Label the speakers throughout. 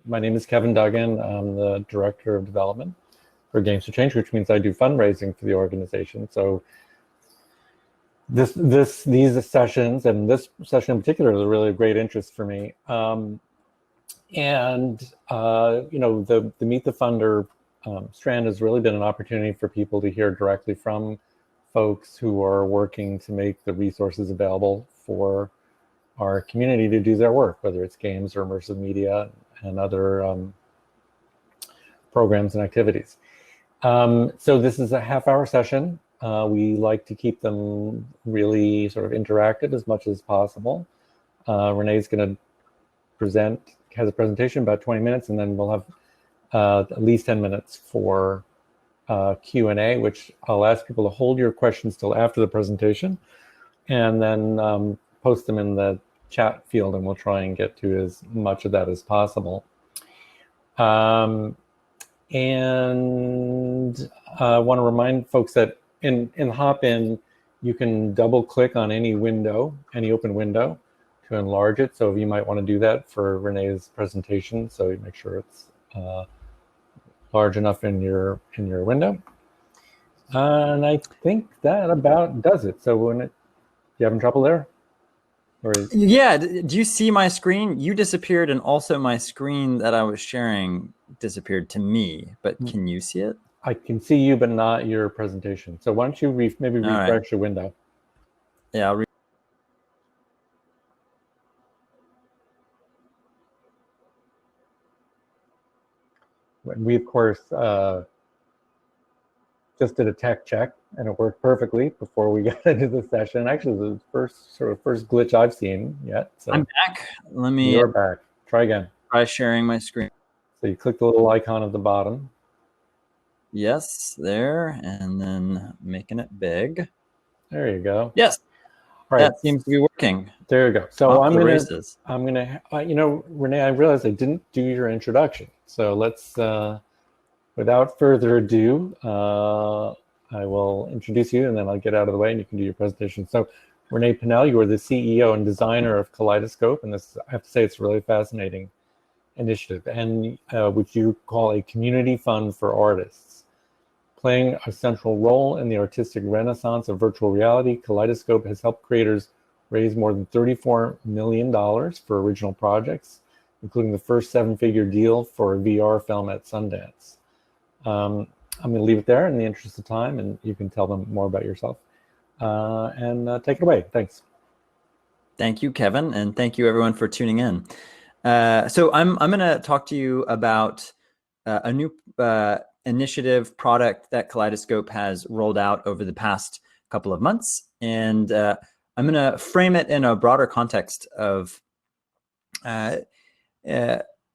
Speaker 1: My name is Kevin Duggan. I'm the Director of Development for Games for Change, which means I do fundraising for the organization. So these sessions, and this session in particular, is a really great interest for me. The Meet the Funder strand has really been an opportunity for people to hear directly from folks who are working to make the resources available for our community to do their work, whether it's games or immersive media and other programs and activities. So this is a half-hour session. We like to keep them really sort of interactive as much as possible. Rene's going to has a presentation about 20 minutes, and then we'll have at least 10 minutes for Q&A, which I'll ask people to hold your questions till after the presentation, and then post them in the chat field, and we'll try and get to as much of that as possible. And I want to remind folks that in Hopin, you can double click on any window, any open window, to enlarge it. So you might want to do that for Rene's presentation, so you make sure it's large enough in your window. And I think that about does it. So you having trouble there?
Speaker 2: Yeah, do you see my screen? You disappeared, and also my screen that I was sharing disappeared to me, but can you see it?
Speaker 1: I can see you, but not your presentation. So why don't you maybe refresh your window?
Speaker 2: Yeah,
Speaker 1: we, of course, just did a tech check, and it worked perfectly before we got into the session. Actually, the first glitch I've seen yet. So
Speaker 2: I'm back. Let me.
Speaker 1: You're back. Try again.
Speaker 2: Try sharing my screen.
Speaker 1: So you click the little icon at the bottom.
Speaker 2: Yes, there, and then making it big.
Speaker 1: There you go.
Speaker 2: Yes.
Speaker 1: Right.
Speaker 2: That seems to be working.
Speaker 1: There you go. So I'm gonna,
Speaker 2: races.
Speaker 1: Rene, I realized I didn't do your introduction. So let's, without further ado, I will introduce you, and then I'll get out of the way, and you can do your presentation. So, Rene Pinnell, you are the CEO and designer of Kaleidoscope, and this, I have to say, it's a really fascinating initiative, and which you call a community fund for artists. Playing a central role in the artistic renaissance of virtual reality, Kaleidoscope has helped creators raise more than $34 million for original projects, including the first 7-figure deal for a VR film at Sundance. I'm going to leave it there in the interest of time, and you can tell them more about yourself. And take it away. Thanks.
Speaker 2: Thank you, Kevin, and thank you everyone for tuning in. So I'm going to talk to you about a new initiative product that Kaleidoscope has rolled out over the past couple of months. And I'm going to frame it in a broader context of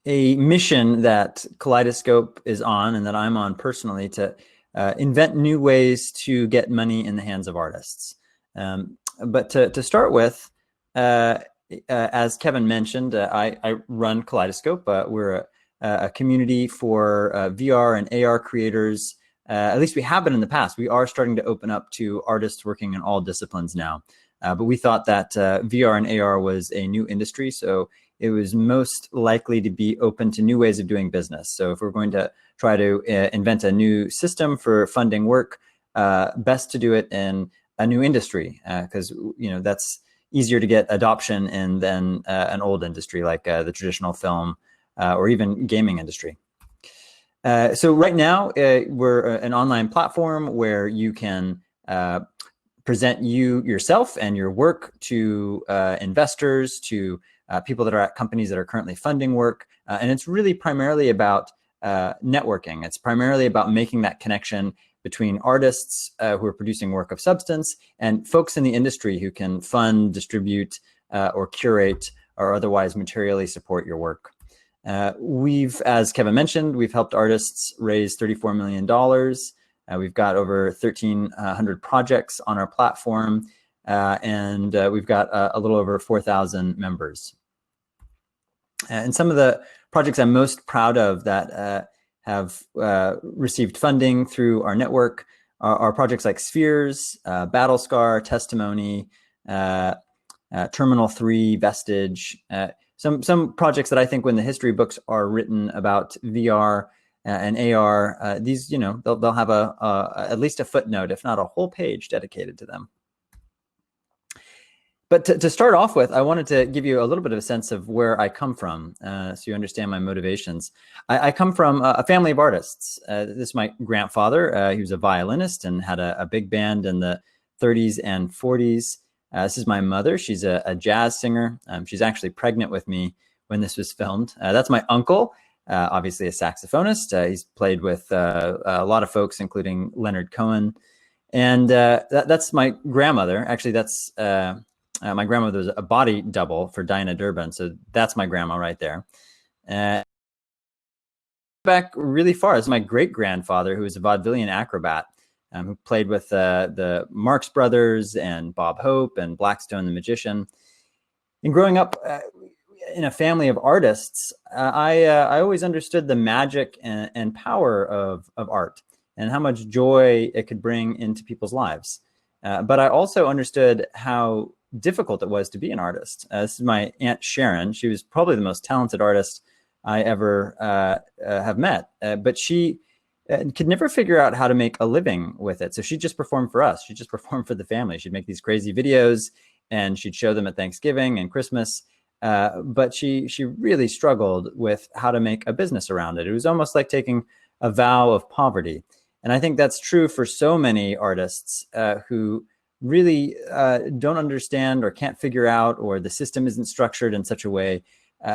Speaker 2: a mission that Kaleidoscope is on, and that I'm on personally, to invent new ways to get money in the hands of artists. But to start with, as Kevin mentioned, I run Kaleidoscope. We're a community for VR and AR creators. At least we have been in the past. We are starting to open up to artists working in all disciplines now. But we thought that VR and AR was a new industry, so it was most likely to be open to new ways of doing business. So if we're going to try to invent a new system for funding work, best to do it in a new industry, because that's easier to get adoption in than an old industry like the traditional film or even gaming industry. So right now, we're an online platform where you can present yourself and your work to investors, to people that are at companies that are currently funding work. And it's really primarily about networking. It's primarily about making that connection between artists who are producing work of substance and folks in the industry who can fund, distribute, or curate, or otherwise materially support your work. As Kevin mentioned, we've helped artists raise $34 million. We've got over 1,300 projects on our platform, and we've got a little over 4,000 members. And some of the projects I'm most proud of that have received funding through our network are projects like Spheres, Battlescar, Testimony, Terminal 3, Vestige. some projects that I think when the history books are written about VR and AR, these, they'll have at least a footnote, if not a whole page dedicated to them. But to start off with, I wanted to give you a little bit of a sense of where I come from, so you understand my motivations. I come from a family of artists. This is my grandfather. He was a violinist and had a big band in the 30s and 40s. This is my mother. She's a jazz singer. She's actually pregnant with me when this was filmed. That's my uncle, obviously a saxophonist. He's played with a lot of folks, including Leonard Cohen. And that's my grandmother. Actually, that's... my grandmother was a body double for Dinah Durbin. So that's my grandma right there. Back really far, this is my great-grandfather, who was a vaudevillian acrobat, who played with the Marx Brothers and Bob Hope and Blackstone the Magician. And growing up in a family of artists, I always understood the magic and power of art and how much joy it could bring into people's lives. But I also understood how difficult it was to be an artist. This is my Aunt Sharon. She was probably the most talented artist I ever have met, but she could never figure out how to make a living with it. So she just performed for us. She just performed for the family. She'd make these crazy videos and she'd show them at Thanksgiving and Christmas. But she really struggled with how to make a business around it. It was almost like taking a vow of poverty. And I think that's true for so many artists who really don't understand or can't figure out, or the system isn't structured in such a way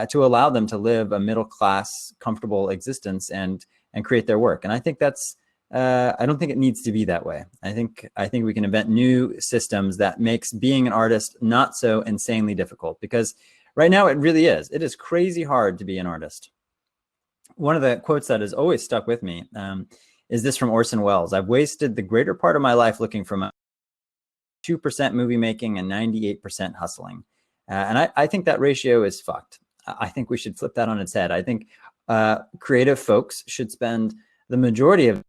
Speaker 2: to allow them to live a middle-class, comfortable existence and create their work. And I think that's, I don't think it needs to be that way. I think we can invent new systems that makes being an artist not so insanely difficult, because right now it really is. It is crazy hard to be an artist. One of the quotes that has always stuck with me is this from Orson Welles: "I've wasted the greater part of my life looking for my 2% movie making and 98% hustling." And I think that ratio is fucked. I think we should flip that on its head. I think creative folks should spend the majority of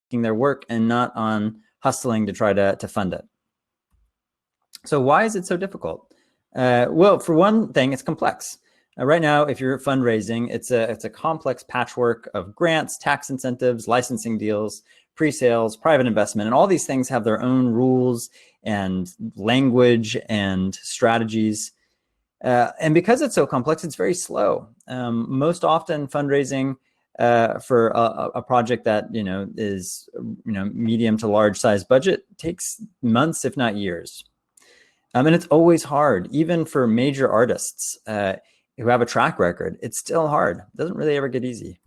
Speaker 2: making their work and not on hustling to try to fund it. So why is it so difficult? Well, for one thing, it's complex. Right now, if you're fundraising, it's a complex patchwork of grants, tax incentives, licensing deals, pre-sales, private investment, and all these things have their own rules and language and strategies. And because it's so complex, it's very slow. Most often fundraising for a project that is medium to large size budget takes months, if not years. And it's always hard, even for major artists who have a track record. It's still hard. It doesn't really ever get easy.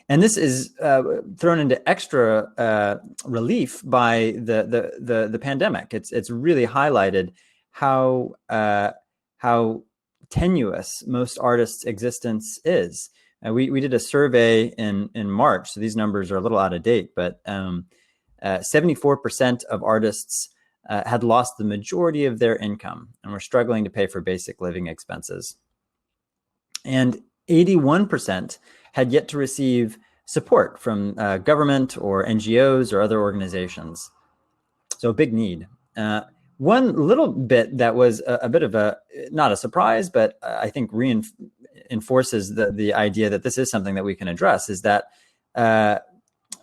Speaker 2: And this is thrown into extra relief by the pandemic. It's really highlighted how tenuous most artists' existence is. We did a survey in March, so these numbers are a little out of date, but 74% of artists had lost the majority of their income and were struggling to pay for basic living expenses. And 81% had yet to receive support from government or NGOs or other organizations. So a big need. One little bit that was a bit of not a surprise, but I think reinforces the idea that this is something that we can address, is that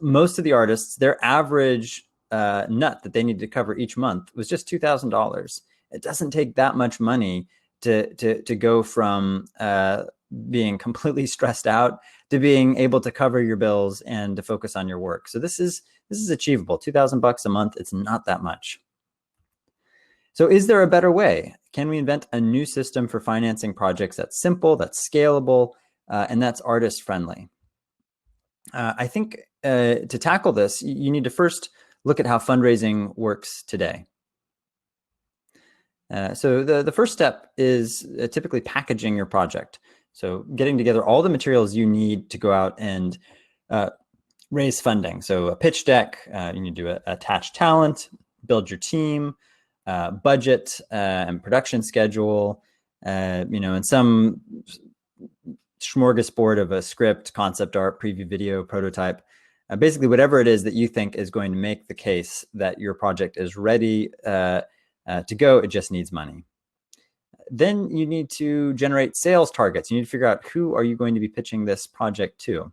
Speaker 2: most of the artists, their average nut that they need to cover each month was just $2,000. It doesn't take that much money to go from being completely stressed out to being able to cover your bills and to focus on your work. So this is achievable. $2,000 a month. It's not that much. So is there a better way? Can we invent a new system for financing projects that's simple, that's scalable, and that's artist friendly? I think to tackle this, you need to first look at how fundraising works today. So the first step is typically packaging your project. So getting together all the materials you need to go out and raise funding. So a pitch deck, you need to attach talent, build your team, budget and production schedule, and some smorgasbord of a script, concept art, preview video, prototype. Basically, whatever it is that you think is going to make the case that your project is ready to go, it just needs money. Then you need to generate sales targets. You need to figure out who are you going to be pitching this project to.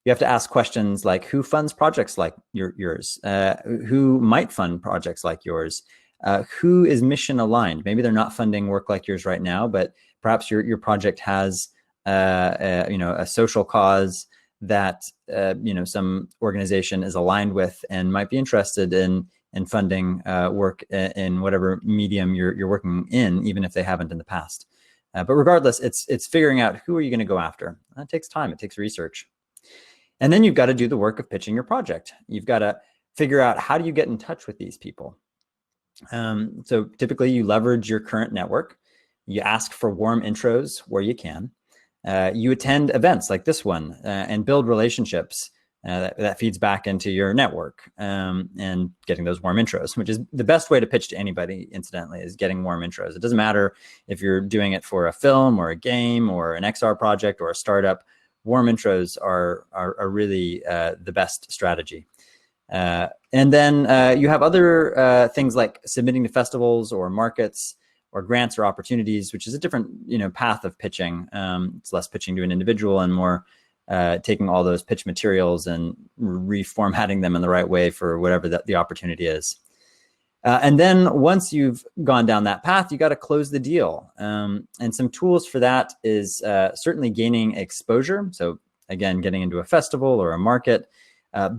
Speaker 2: You have to ask questions like who funds projects like yours, who might fund projects like yours, who is mission aligned. Maybe they're not funding work like yours right now, but perhaps your project has a social cause that some organization is aligned with and might be interested in funding work in whatever medium you're working in, even if they haven't in the past. But regardless, it's figuring out who are you going to go after. That takes time. It takes research. And then you've got to do the work of pitching your project. You've got to figure out how do you get in touch with these people. So typically you leverage your current network. You ask for warm intros where you can. You attend events like this one and build relationships that feeds back into your network and getting those warm intros, which is the best way to pitch to anybody, incidentally, is getting warm intros. It doesn't matter if you're doing it for a film or a game or an XR project or a startup. Warm intros are really the best strategy. And then you have other things like submitting to festivals or markets or grants or opportunities, which is a different path of pitching. It's less pitching to an individual and more taking all those pitch materials and reformatting them in the right way for whatever the opportunity is. And then once you've gone down that path, you got to close the deal. And some tools for that is certainly gaining exposure. So again, getting into a festival or a market,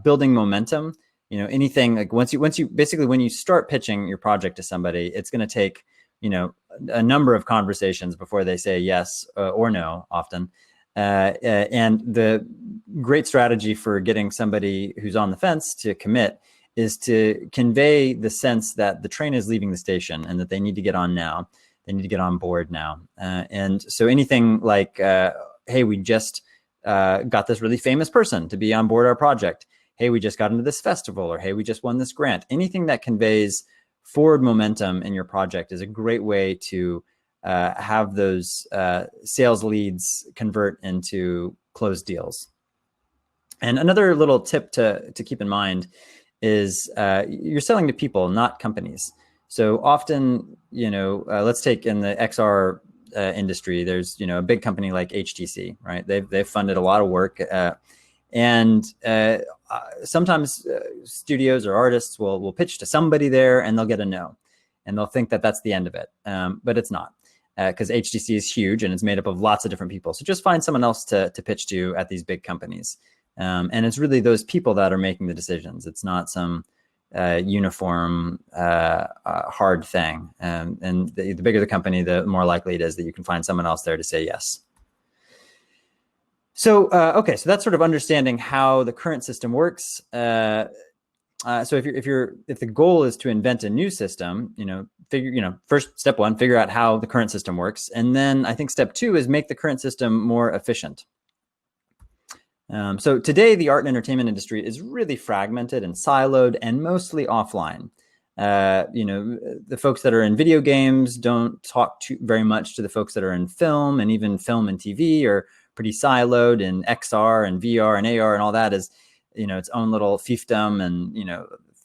Speaker 2: building momentum. Anything like once you basically when you start pitching your project to somebody, it's going to take a number of conversations before they say yes or no often. And the great strategy for getting somebody who's on the fence to commit is to convey the sense that the train is leaving the station and that they need to get on now. They need to get on board now. And so anything like, hey, we just got this really famous person to be on board our project. Hey, we just got into this festival, or hey, we just won this grant. Anything that conveys forward momentum in your project is a great way to have those sales leads convert into closed deals. And another little tip to keep in mind is you're selling to people, not companies. So often, let's take in the XR industry, there's, a big company like HTC, right? They've funded a lot of work. And sometimes studios or artists will pitch to somebody there and they'll get a no. And they'll think that that's the end of it. But it's not, because HTC is huge and it's made up of lots of different people. So just find someone else to pitch to at these big companies. And it's really those people that are making the decisions. It's not some uniform, hard thing. And the bigger the company, the more likely it is that you can find someone else there to say yes. So, okay, so that's sort of understanding how the current system works. So if the goal is to invent a new system, first step one, figure out how the current system works. And then I think step two is make the current system more efficient. So today, the art and entertainment industry is really fragmented and siloed and mostly offline. The folks that are in video games don't talk very much to the folks that are in film, and even film and TV are pretty siloed, and XR and VR and AR and all that is, its own little fiefdom, and,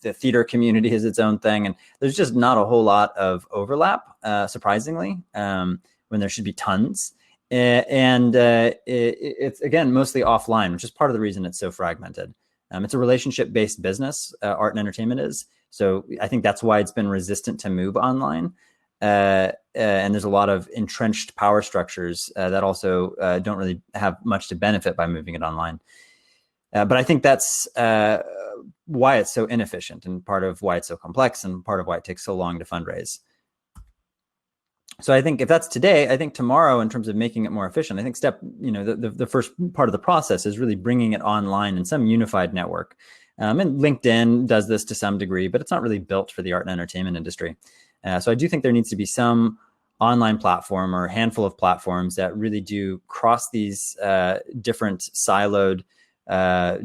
Speaker 2: the theater community is its own thing. And there's just not a whole lot of overlap, surprisingly, when there should be tons. It's, again, mostly offline, which is part of the reason it's so fragmented. It's a relationship-based business, art and entertainment is. So I think that's why it's been resistant to move online. And there's a lot of entrenched power structures that also don't really have much to benefit by moving it online. But I think that's why it's so inefficient, and part of why it's so complex, and part of why it takes so long to fundraise. So I think if that's today, I think tomorrow, in terms of making it more efficient, I think the first part of the process is really bringing it online in some unified network. And LinkedIn does this to some degree, but it's not really built for the art and entertainment industry. So I do think there needs to be some online platform or a handful of platforms that really do cross these different siloed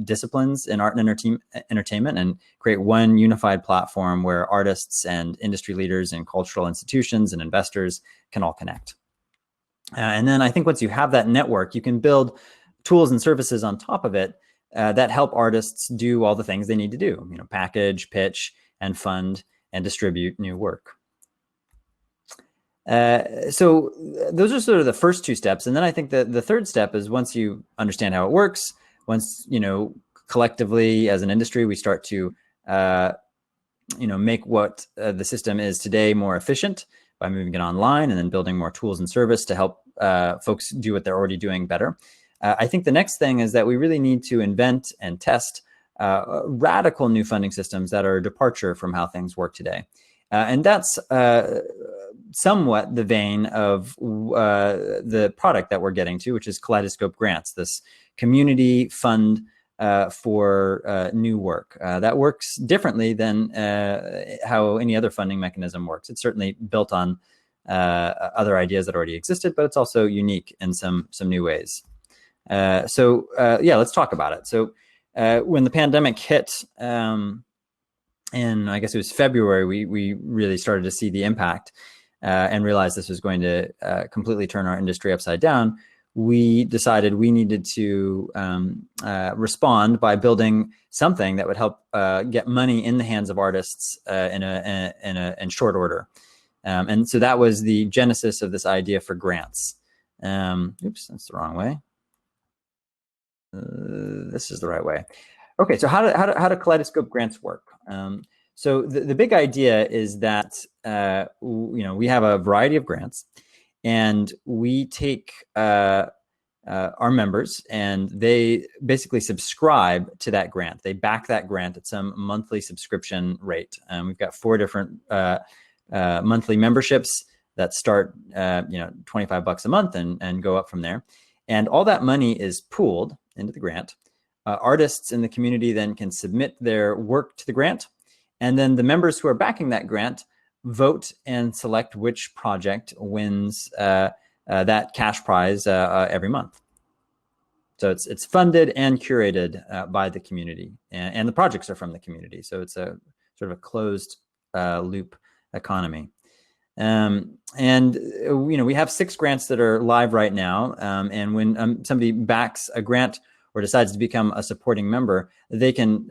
Speaker 2: disciplines in art and entertainment and create one unified platform where artists and industry leaders and cultural institutions and investors can all connect. And then I think once you have that network, you can build tools and services on top of it that help artists do all the things they need to do, package, pitch, and fund and distribute new work. So those are sort of the first two steps. And then I think that the third step is once you understand how it works, once, collectively as an industry, we start to, make what the system is today more efficient by moving it online and then building more tools and service to help folks do what they're already doing better. I think the next thing is that we really need to invent and test radical new funding systems that are a departure from how things work today. And that's somewhat the vein of the product that we're getting to, which is Kaleidoscope Grants, this community fund for new work. That works differently than how any other funding mechanism works. It's certainly built on other ideas that already existed, but it's also unique in some new ways. So let's talk about it. So when the pandemic hit, in I guess it was February, we really started to see the impact and realized this was going to completely turn our industry upside down. We decided we needed to respond by building something that would help get money in the hands of artists in short order. And so that was the genesis of this idea for grants. Oops, that's the wrong way. This is the right way. Okay, so how do Kaleidoscope Grants work? So the big idea is that we have a variety of grants, and we take our members and they basically subscribe to that grant. They back that grant at some monthly subscription rate. We've got 4 different monthly memberships that start $25 a month and go up from there. And all that money is pooled into the grant. Artists in the community then can submit their work to the grant. And then the members who are backing that grant vote and select which project wins that cash prize every month. So it's funded and curated by the community, and the projects are from the community. So it's a sort of a closed loop economy. And we have 6 grants that are live right now. And when somebody backs a grant or decides to become a supporting member, they can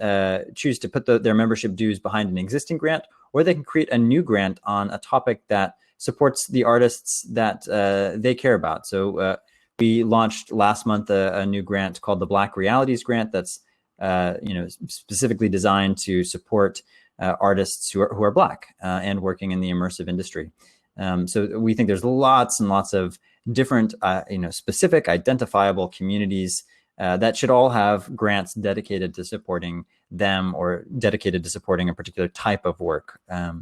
Speaker 2: choose to put their membership dues behind an existing grant, or they can create a new grant on a topic that supports the artists that they care about. So we launched last month a new grant called the Black Realities Grant that's specifically designed to support artists who are Black and working in the immersive industry. So we think there's lots and lots of different specific identifiable communities that should all have grants dedicated to supporting them or dedicated to supporting a particular type of work. So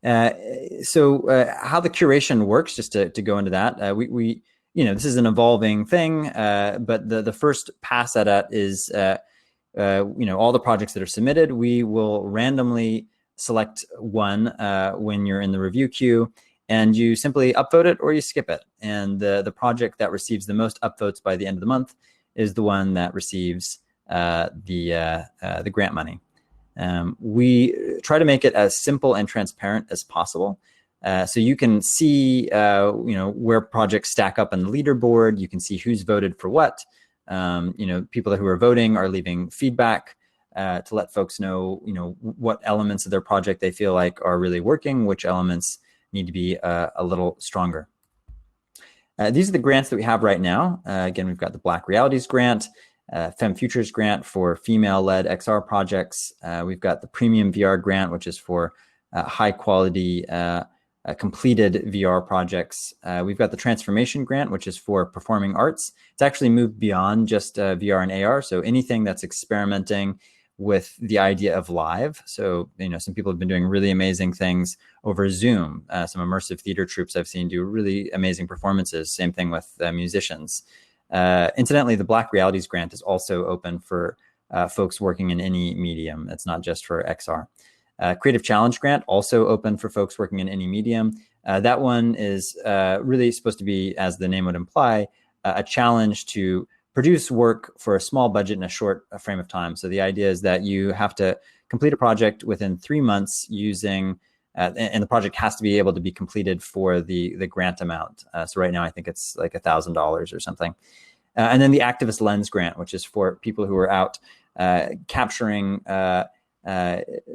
Speaker 2: how the curation works, just to go into that, we this is an evolving thing, but the first pass at it is all the projects that are submitted. We will randomly select one when you're in the review queue, and you simply upvote it or you skip it. And the project that receives the most upvotes by the end of the month is the one that receives the grant money. We try to make it as simple and transparent as possible. So you can see, where projects stack up on the leaderboard. You can see who's voted for what. People who are voting are leaving feedback to let folks know, what elements of their project they feel like are really working, which elements need to be a little stronger. These are the grants that we have right now. Again, we've got the Black Realities Grant, Femme Futures Grant for female-led XR projects. We've got the Premium VR Grant, which is for high-quality completed VR projects. We've got the Transformation Grant, which is for performing arts. It's actually moved beyond just VR and AR, so anything that's experimenting with the idea of live. So, some people have been doing really amazing things over Zoom. Some immersive theater troupes I've seen do really amazing performances. Same thing with musicians. Incidentally, the Black Realities Grant is also open for folks working in any medium. It's not just for XR. Creative Challenge Grant, also open for folks working in any medium. That one is really supposed to be, as the name would imply, a challenge to produce work for a small budget in a short frame of time. So the idea is that you have to complete a project within 3 months using, and the project has to be able to be completed for the grant amount. So right now, I think it's like $1,000 or something. And then the Activist Lens Grant, which is for people who are out capturing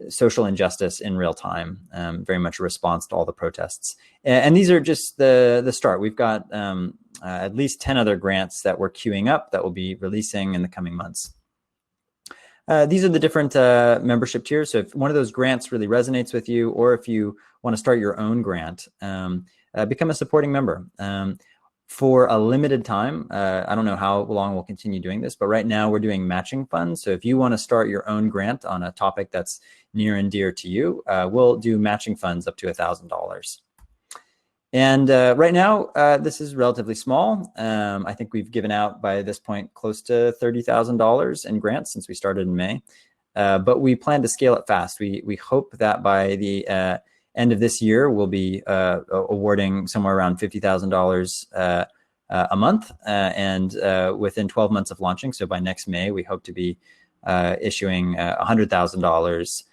Speaker 2: social injustice in real time, very much a response to all the protests. And these are just the start. We've got at least 10 other grants that we're queuing up that we'll be releasing in the coming months. These are the different membership tiers. So if one of those grants really resonates with you, or if you want to start your own grant, become a supporting member. For a limited time, I don't know how long we'll continue doing this, but right now we're doing matching funds. So if you want to start your own grant on a topic that's near and dear to you, we'll do matching funds up to $1,000. And right now, this is relatively small. I think we've given out by this point close to $30,000 in grants since we started in May. But we plan to scale it fast. We hope that by the end of this year, we'll be awarding somewhere around $50,000 a month. And within 12 months of launching, so by next May, we hope to be issuing $100,000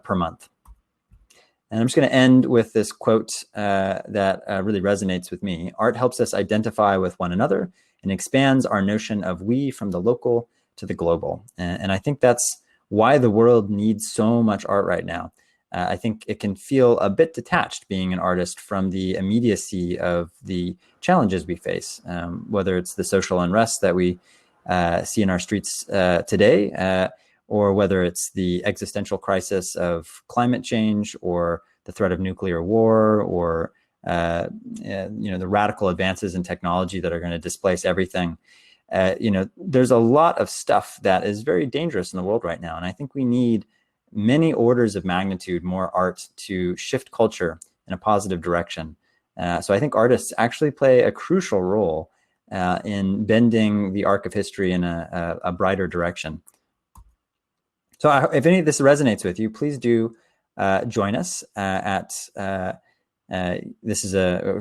Speaker 2: per month. And I'm just going to end with this quote that really resonates with me. Art helps us identify with one another and expands our notion of we from the local to the global. And I think that's why the world needs so much art right now. I think it can feel a bit detached being an artist from the immediacy of the challenges we face, whether it's the social unrest that we see in our streets today, or whether it's the existential crisis of climate change, or the threat of nuclear war, or the radical advances in technology that are going to displace everything. There's a lot of stuff that is very dangerous in the world right now, and I think we need many orders of magnitude more art to shift culture in a positive direction. So I think artists actually play a crucial role in bending the arc of history in a brighter direction. So if any of this resonates with you, please do join us at, this is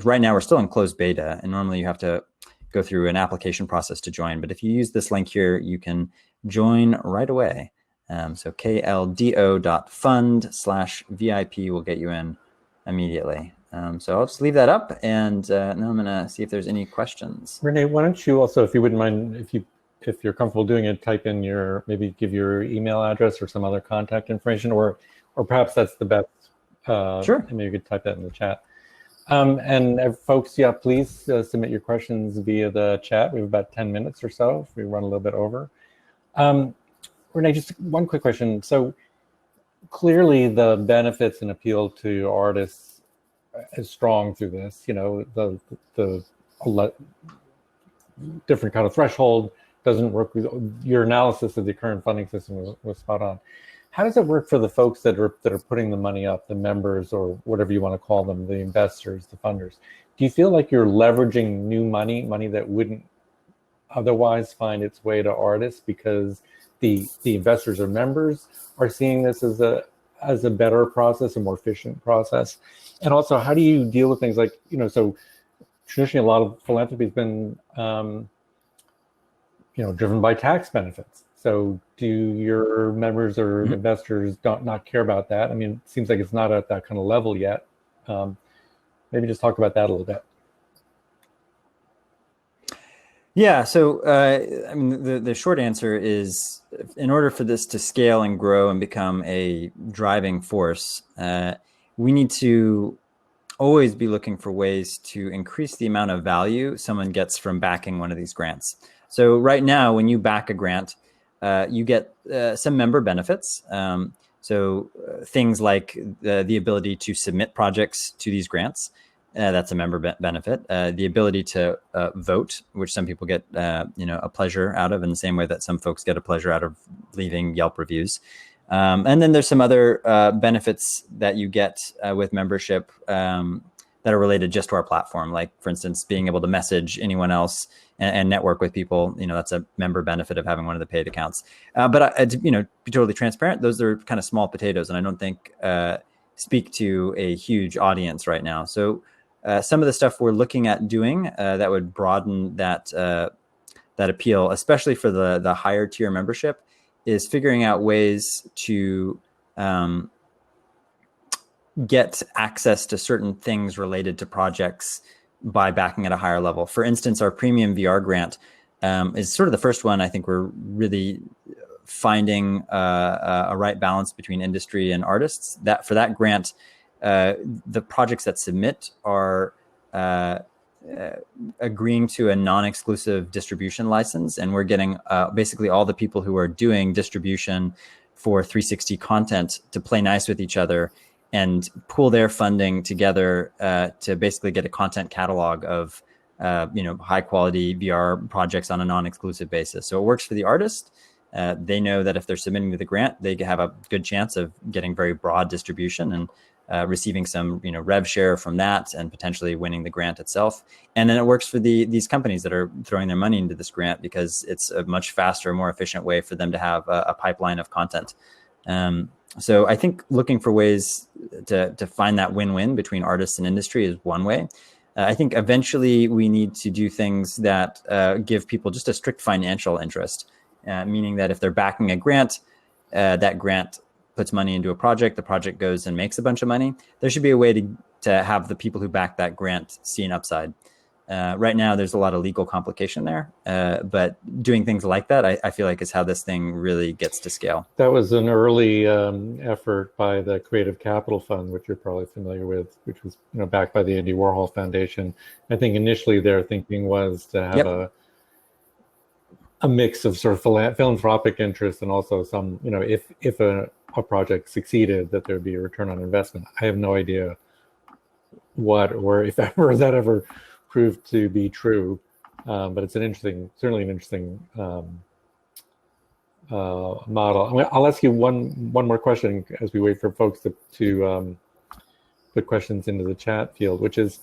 Speaker 2: right now we're still in closed beta, and normally you have to go through an application process to join. But if you use this link here, you can join right away. So kldo.fund/VIP will get you in immediately. So I'll just leave that up, and now I'm gonna see if there's any questions.
Speaker 1: Rene, why don't you also, if you wouldn't mind, if you're comfortable doing it, type in maybe give your email address or some other contact information, or perhaps that's the best.
Speaker 2: Sure.
Speaker 1: Maybe you could type that in the chat. And folks, yeah, please submit your questions via the chat. We have about 10 minutes or so if we run a little bit over. Rene, just one quick question. So clearly the benefits and appeal to artists is strong through this. The different kind of threshold doesn't work. With your analysis of the current funding system was spot on. How does it work for the folks that are putting the money up, the members, or whatever you want to call them, the investors, the funders? Do you feel like you're leveraging new money that wouldn't otherwise find its way to artists because the investors or members are seeing this as a better process, a more efficient process? And also, how do you deal with things like, so traditionally a lot of philanthropy has been driven by tax benefits. So do your members or investors not care about that? I mean, it seems like it's not at that kind of level yet. Maybe just talk about that a little bit.
Speaker 2: Yeah, so I mean, the short answer is, in order for this to scale and grow and become a driving force, we need to always be looking for ways to increase the amount of value someone gets from backing one of these grants. So right now, when you back a grant, you get some member benefits. So things like the ability to submit projects to these grants. That's a member benefit. The ability to vote, which some people get a pleasure out of, in the same way that some folks get a pleasure out of leaving Yelp reviews. And then there's some other benefits that you get with membership that are related just to our platform. Like, for instance, being able to message anyone else and network with people. That's a member benefit of having one of the paid accounts. But to be totally transparent, those are kind of small potatoes, and I don't think speak to a huge audience right now. So some of the stuff we're looking at doing that would broaden that appeal, especially for the higher tier membership, is figuring out ways to get access to certain things related to projects by backing at a higher level. For instance, our premium VR grant is sort of the first one I think we're really finding a right balance between industry and artists. That for that grant, the projects that submit are agreeing to a non-exclusive distribution license, and we're getting basically all the people who are doing distribution for 360 content to play nice with each other and pool their funding together to basically get a content catalog of high quality VR projects on a non-exclusive basis. So it works for the artist. They know that if they're submitting to the grant, they have a good chance of getting very broad distribution and receiving some rev share from that and potentially winning the grant itself. And then it works for these companies that are throwing their money into this grant because it's a much faster, more efficient way for them to have a pipeline of content. So I think looking for ways to find that win-win between artists and industry is one way. I think eventually we need to do things that give people just a strict financial interest, meaning that if they're backing a grant, that grant puts money into a project, the project goes and makes a bunch of money. There should be a way to have the people who back that grant see an upside. Right now, there's a lot of legal complication there, but doing things like that, I feel like is how this thing really gets to scale.
Speaker 1: That was an early effort by the Creative Capital Fund, which you're probably familiar with, which was backed by the Andy Warhol Foundation. I think initially their thinking was to have a mix of sort of philanthropic interest and also some, if a project succeeded, that there'd be a return on investment. I have no idea what or if ever that ever proved to be true, but it's certainly an interesting model. I'll ask you one more question as we wait for folks to put questions into the chat field, which is,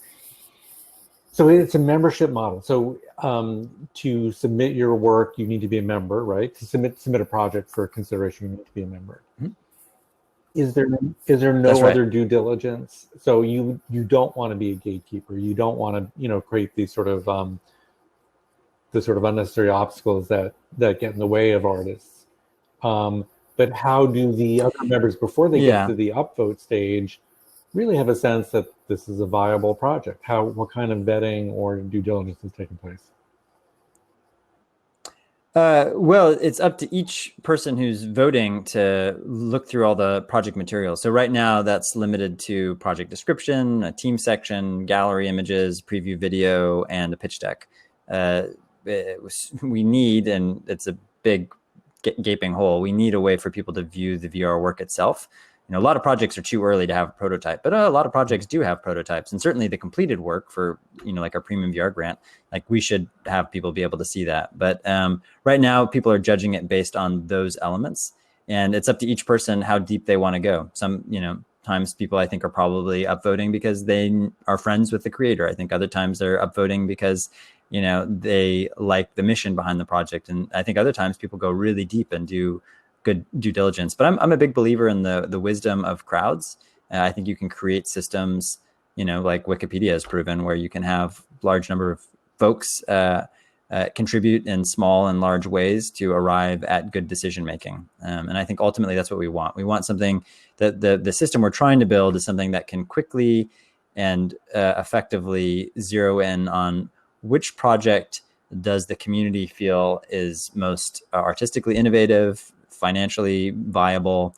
Speaker 1: so it's a membership model. So to submit your work, you need to be a member, right? To submit a project for consideration, you need to be a member. Mm-hmm. Is there no other due diligence? So you don't want to be a gatekeeper. You don't want to create these sort of the sort of unnecessary obstacles that get in the way of artists. But how do the other members, before they get to the upvote stage, really have a sense that this is a viable project? What kind of vetting or due diligence is taking place?
Speaker 2: Well, it's up to each person who's voting to look through all the project materials. So right now that's limited to project description, a team section, gallery images, preview video, and a pitch deck. We need, and it's a big gaping hole, we need a way for people to view the VR work itself. A lot of projects are too early to have a prototype, but a lot of projects do have prototypes, and certainly the completed work for, like our premium VR grant, like we should have people be able to see that. But right now people are judging it based on those elements, and it's up to each person how deep they want to go. Some, times people I think are probably upvoting because they are friends with the creator. I think other times they're upvoting because, they like the mission behind the project. And I think other times people go really deep and do good due diligence. But I'm a big believer in the wisdom of crowds. I think you can create systems, like Wikipedia has proven, where you can have large number of folks contribute in small and large ways to arrive at good decision making. And I think ultimately that's what we want. We want something that the system we're trying to build is something that can quickly and effectively zero in on which project does the community feel is most artistically innovative, financially viable,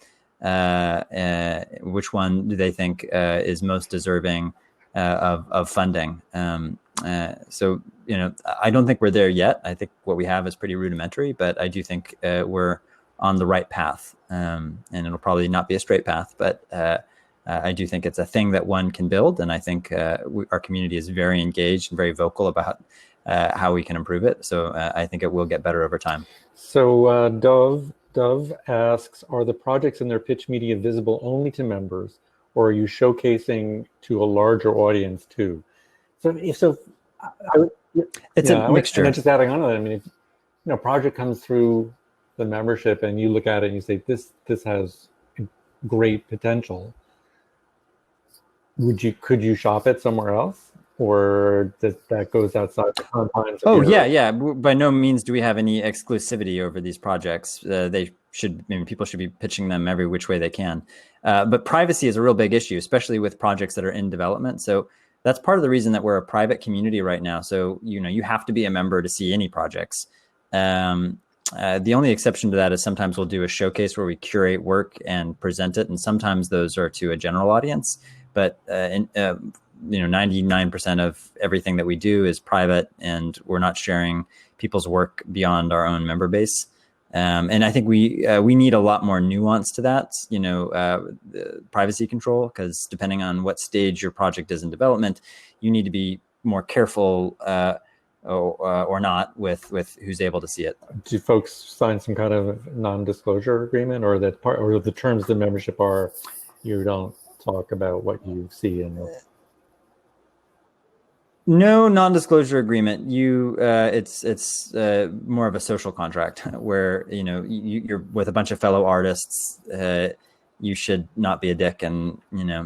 Speaker 2: which one do they think is most deserving of funding. So, I don't think we're there yet. I think what we have is pretty rudimentary, but I do think we're on the right path. And it'll probably not be a straight path, but I do think it's a thing that one can build. And I think our community is very engaged and very vocal about how we can improve it. So I think it will get better over time.
Speaker 1: So Dove asks, are the projects and their pitch media visible only to members, or are you showcasing to a larger audience too? It's
Speaker 2: a mixture.
Speaker 1: And just adding on to that, I mean, if a project comes through the membership and you look at it and you say, this has great potential, could you shop it somewhere else? Or that goes outside the confines of
Speaker 2: yeah. By no means do we have any exclusivity over these projects. People should be pitching them every which way they can. But privacy is a real big issue, especially with projects that are in development. So that's part of the reason that we're a private community right now. So, you have to be a member to see any projects. The only exception to that is sometimes we'll do a showcase where we curate work and present it, and sometimes those are to a general audience. But 99% of everything that we do is private, and we're not sharing people's work beyond our own member base. And I think we need a lot more nuance to that, the privacy control, because depending on what stage your project is in development, you need to be more careful or not with who's able to see it.
Speaker 1: Do folks sign some kind of non-disclosure agreement, or that part, or the terms of the membership are you don't talk about what you see in the...
Speaker 2: No non-disclosure agreement. It's more of a social contract where you're with a bunch of fellow artists. You should not be a dick and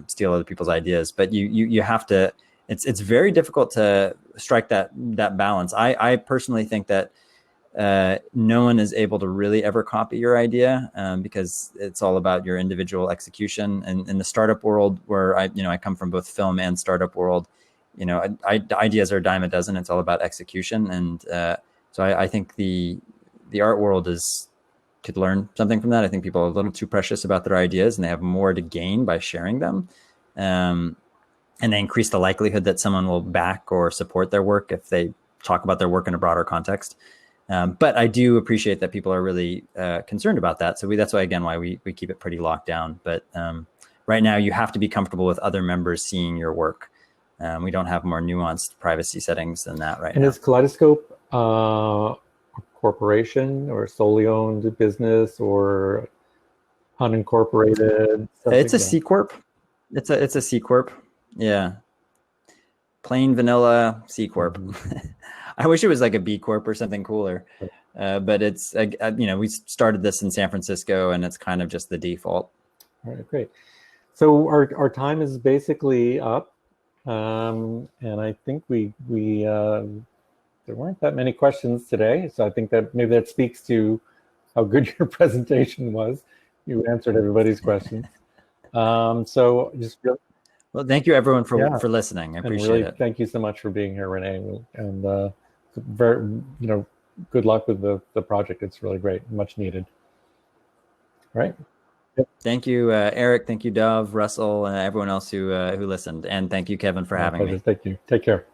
Speaker 2: steal other people's ideas, but you have to. It's very difficult to strike that balance. I personally think that no one is able to really ever copy your idea because it's all about your individual execution. And in the startup world, where I come from, both film and startup world, ideas are a dime a dozen. It's all about execution. And so I think the art world could learn something from that. I think people are a little too precious about their ideas, and they have more to gain by sharing them. And they increase the likelihood that someone will back or support their work if they talk about their work in a broader context. But I do appreciate that people are really concerned about that. So that's why we keep it pretty locked down. But right now you have to be comfortable with other members seeing your work. We don't have more nuanced privacy settings than that right now.
Speaker 1: And is Kaleidoscope a corporation or solely owned business or unincorporated?
Speaker 2: It's a C Corp. It's a C Corp. Yeah. Plain vanilla C Corp. Mm-hmm. I wish it was like a B Corp or something cooler. But it's, we started this in San Francisco, and it's kind of just the default.
Speaker 1: All right, great. So our time is basically up. And I think we there weren't that many questions today. So I think that maybe that speaks to how good your presentation was. You answered everybody's questions. So just really,
Speaker 2: well, thank you everyone for listening. I appreciate it.
Speaker 1: Thank you so much for being here, Rene. And very, good luck with the project. It's really great, much needed. Right.
Speaker 2: Yep. Thank you, Eric. Thank you, Dov, Russell, and everyone else who listened. And thank you, Kevin, for having me.
Speaker 1: Thank you. Take care.